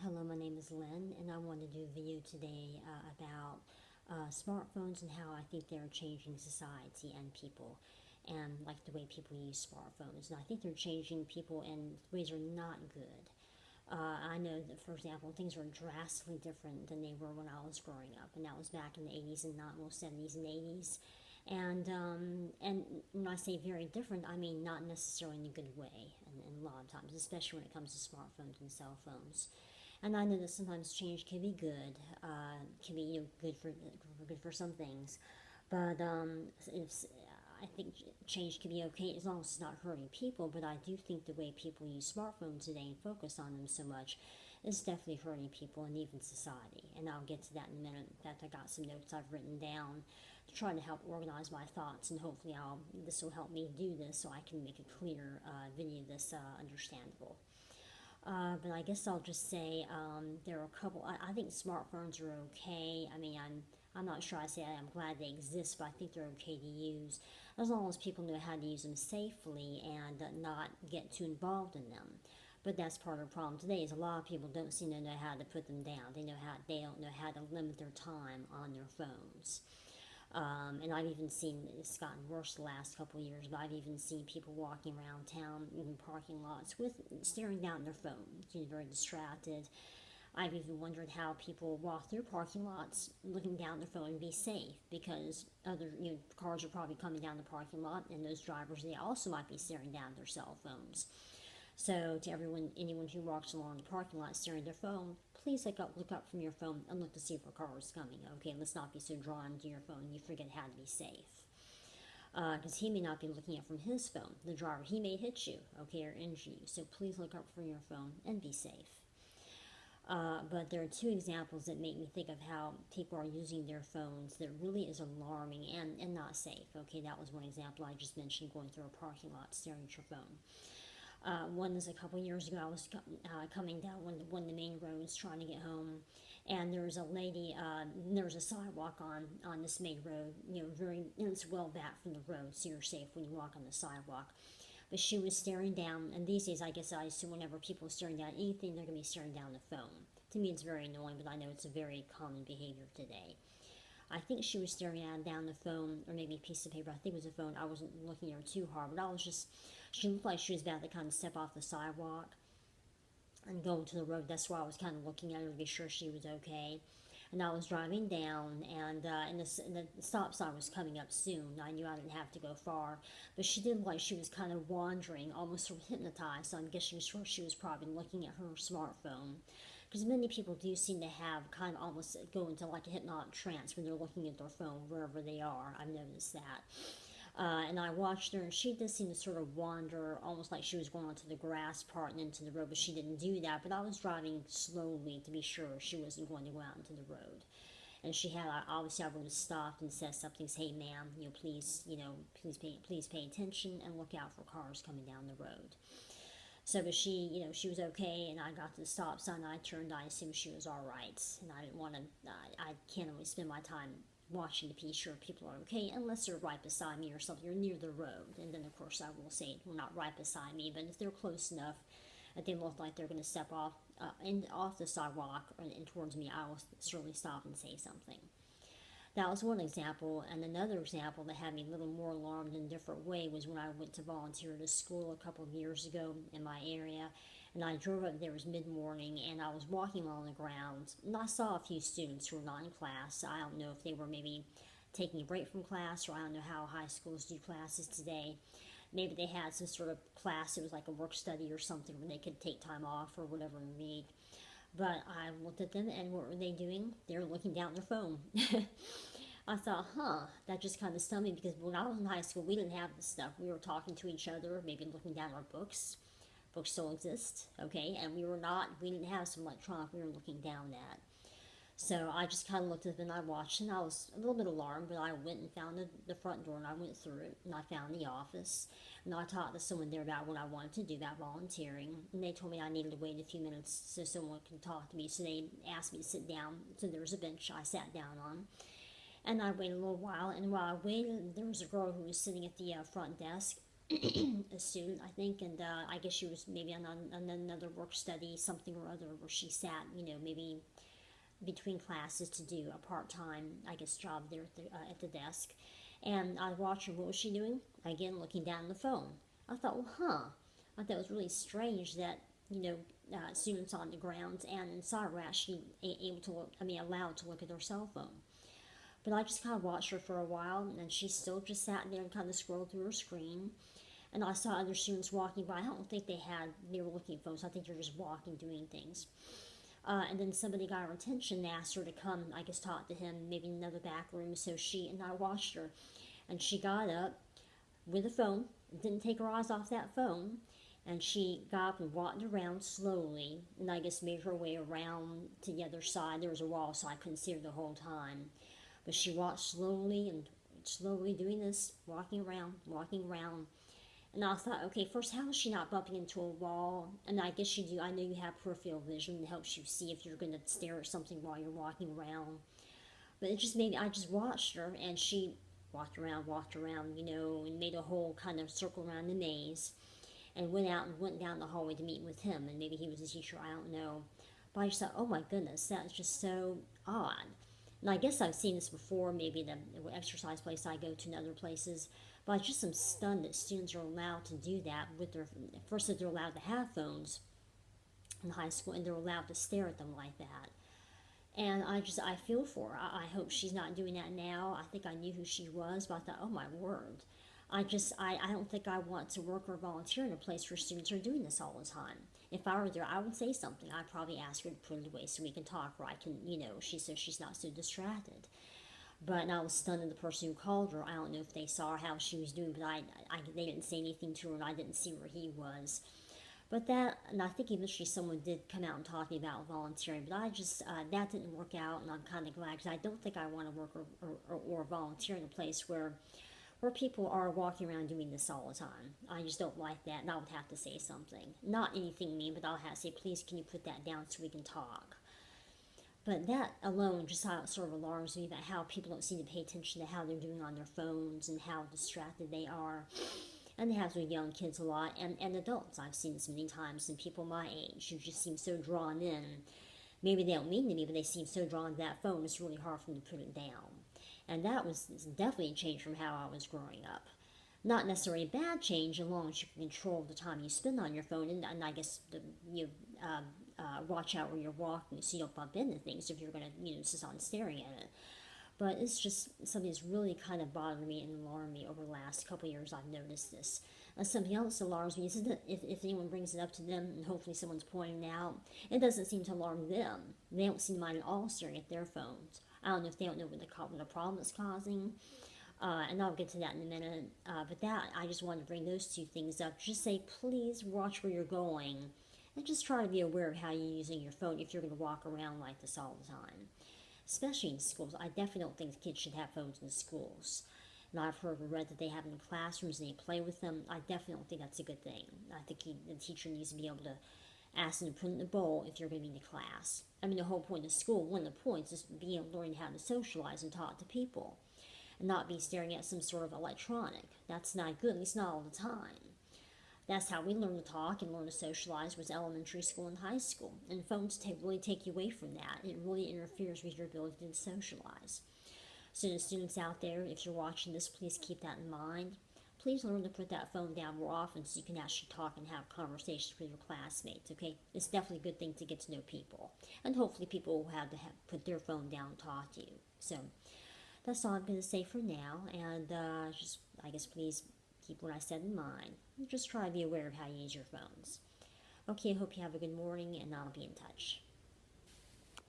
Hello, my name is Lynn, and I want to do a video today about smartphones and how I think they're changing society and people, and like the way people use smartphones. And I think they're changing people in ways that are not good. I know that, for example, things were drastically different than they were when I was growing up, and that was back in the 80s and not well, 70s and 80s. And when I say very different, I mean not necessarily in a good way, and a lot of times, especially when it comes to smartphones and cell phones. And I know that sometimes change can be good, can be good for some things, but it's, I think change can be okay as long as it's not hurting people. But I do think the way people use smartphones today and focus on them so much is definitely hurting people and even society. And I'll get to that in a minute. In fact, I got some notes I've written down to try to help organize my thoughts, and hopefully this will help me do this so I can make a clear video that's understandable. But I guess I'll just say there are a couple. I think smartphones are okay. I mean, I'm not sure I say I'm glad they exist, but I think they're okay to use as long as people know how to use them safely and not get too involved in them. But that's part of the problem today is a lot of people don't seem to know how to put them down. They don't know how to limit their time on their phones. And I've even seen it's gotten worse the last couple of years, but I've even seen people walking around town in parking lots with staring down their phones, very distracted. I've even wondered how people walk through parking lots looking down their phone and be safe because other cars are probably coming down the parking lot, and those drivers, they also might be staring down their cell phones. So to anyone who walks along the parking lot staring at their phone, please look up from your phone and look to see if a car is coming. Okay, let's not be so drawn to your phone you forget how to be safe. Because he may not be looking at from his phone. The driver, he may hit you, okay, or injure you. So please look up from your phone and be safe. But there are two examples that make me think of how people are using their phones that really is alarming and not safe. Okay, that was one example I just mentioned, going through a parking lot staring at your phone. One is a couple years ago. I was coming down one of the main roads trying to get home, and there was a lady. There was a sidewalk on this main road. It's well back from the road, so you're safe when you walk on the sidewalk. But she was staring down, and these days, I guess I assume whenever people are staring down anything, they're going to be staring down the phone. To me, it's very annoying, but I know it's a very common behavior today. I think she was staring down the phone, or maybe a piece of paper. I think it was a phone. I wasn't looking at her too hard, but she looked like she was about to kind of step off the sidewalk and go into the road. That's why I was kind of looking at her to be sure she was okay. And I was driving down, and the stop sign was coming up soon. I knew I didn't have to go far, but she did look like she was kind of wandering, almost sort of hypnotized. So I'm guessing she was probably looking at her smartphone, because many people do seem to have kind of almost go into like a hypnotic trance when they're looking at their phone wherever they are. I've noticed that. And I watched her, and she did seem to sort of wander, almost like she was going onto the grass part and into the road, but she didn't do that. But I was driving slowly to be sure she wasn't going to go out into the road. And she had, obviously, I would have stopped and said something, hey, ma'am, please pay attention and look out for cars coming down the road. So, but she was okay, and I got to the stop sign, and I turned, I assumed she was all right, and I didn't want to, I can't always spend my time watching to be sure people are okay unless they're right beside me or something, or near the road. And then, of course, I will say, well, not right beside me, but if they're close enough that they look like they're going to step off the sidewalk and towards me, I will certainly stop and say something. That was one example, and another example that had me a little more alarmed in a different way was when I went to volunteer at a school a couple of years ago in my area, and I drove up there. It was mid-morning, and I was walking along the grounds, and I saw a few students who were not in class. I don't know if they were maybe taking a break from class, or I don't know how high schools do classes today. Maybe they had some sort of class, it was like a work study or something where they could take time off or whatever and read. But I looked at them, and what were they doing? They were looking down their phone. I thought, that just kind of stunned me, because when I was in high school, we didn't have this stuff. We were talking to each other, maybe looking down our books. Books still exist, okay? And we didn't have some electronic we were looking down at. So I just kind of looked at them, and I watched, and I was a little bit alarmed, but I went and found the front door, and I went through it, and I found the office, and I talked to someone there about what I wanted to do, about volunteering, and they told me I needed to wait a few minutes so someone could talk to me, so they asked me to sit down. So there was a bench I sat down on, and I waited a little while, and while I waited, there was a girl who was sitting at the front desk, a student, I think, and I guess she was maybe on another work study, something or other, where she sat, maybe between classes to do a part-time, I guess, job there at the desk. And I watched her. What was she doing? Again, looking down at the phone. I thought, well, I thought it was really strange that, students on the grounds and inside were actually able to look, allowed to look at their cell phone. But I just kind of watched her for a while, and she still just sat there and kind of scrolled through her screen. And I saw other students walking by. I don't think they were looking at phones. I think they were just walking, doing things. And then somebody got her attention and asked her to come, I guess, talk to him, maybe in another back room. So I watched her, and she got up with a phone, didn't take her eyes off that phone, and she got up and walked around slowly, and I guess made her way around to the other side. There was a wall, so I couldn't see her the whole time. But she walked slowly and slowly doing this, walking around, walking around. And I thought, okay, first, how is she not bumping into a wall? And I guess you do. I know you have peripheral vision that helps you see if you're going to stare at something while you're walking around. But it just made me, I just watched her, and she walked around, and made a whole kind of circle around the maze, and went out and went down the hallway to meet with him. And maybe he was a teacher, I don't know. But I just thought, oh my goodness, that's just so odd. And I guess I've seen this before, maybe the exercise place I go to and other places. But I just am stunned that students are allowed to do that with first that they're allowed to have phones in high school, and they're allowed to stare at them like that. And I feel for her. I hope she's not doing that now. I think I knew who she was, but I thought, oh my word. I don't think I want to work or volunteer in a place where students are doing this all the time. If I were there, I would say something. I'd probably ask her to put it away so we can talk, or I can, so she's not so distracted. But I was stunned at the person who called her. I don't know if they saw how she was doing, but they didn't say anything to her, and I didn't see where he was. But and I think eventually someone did come out and talk to me about volunteering, but that didn't work out, and I'm kind of glad, because I don't think I want to work or volunteer in a place where people are walking around doing this all the time. I just don't like that, and I would have to say something. Not anything mean, but I'll have to say, please, can you put that down so we can talk? But that alone just sort of alarms me about how people don't seem to pay attention to how they're doing on their phones and how distracted they are. And it happens with young kids a lot, and adults. I've seen this many times, and people my age who just seem so drawn in. Maybe they don't mean to be, but they seem so drawn to that phone, it's really hard for them to put it down. And that was definitely a change from how I was growing up. Not necessarily a bad change, as long as you can control the time you spend on your phone, and I guess you watch out where you're walking so you don't bump into things if you're going to, just on staring at it. But it's just something that's really kind of bothered me and alarmed me over the last couple of years. I've noticed this. Something else that alarms me is that if anyone brings it up to them, and hopefully someone's pointing it out, it doesn't seem to alarm them. They don't seem to mind at all staring at their phones. I don't know if they don't know what the problem is causing. And I'll get to that in a minute. But I just wanted to bring those two things up. Just say, please watch where you're going. And just try to be aware of how you're using your phone if you're going to walk around like this all the time. Especially in schools. I definitely don't think kids should have phones in schools. And I've heard or read that they have them in classrooms and they play with them. I definitely don't think that's a good thing. I think the teacher needs to be able to ask them to put it in the bowl if you're going to be in the class. The whole point of school, one of the points is being able to learn how to socialize and talk to people. And not be staring at some sort of electronic. That's not good, at least not all the time. That's how we learn to talk and learn to socialize, was elementary school and high school. And phones really take you away from that. It really interferes with your ability to socialize. So the students out there, if you're watching this, please keep that in mind. Please learn to put that phone down more often so you can actually talk and have conversations with your classmates, okay? It's definitely a good thing to get to know people. And hopefully people will have to put their phone down and talk to you. So that's all I'm going to say for now. And I guess please keep what I said in mind. Just try to be aware of how you use your phones. Okay, I hope you have a good morning, and I'll be in touch.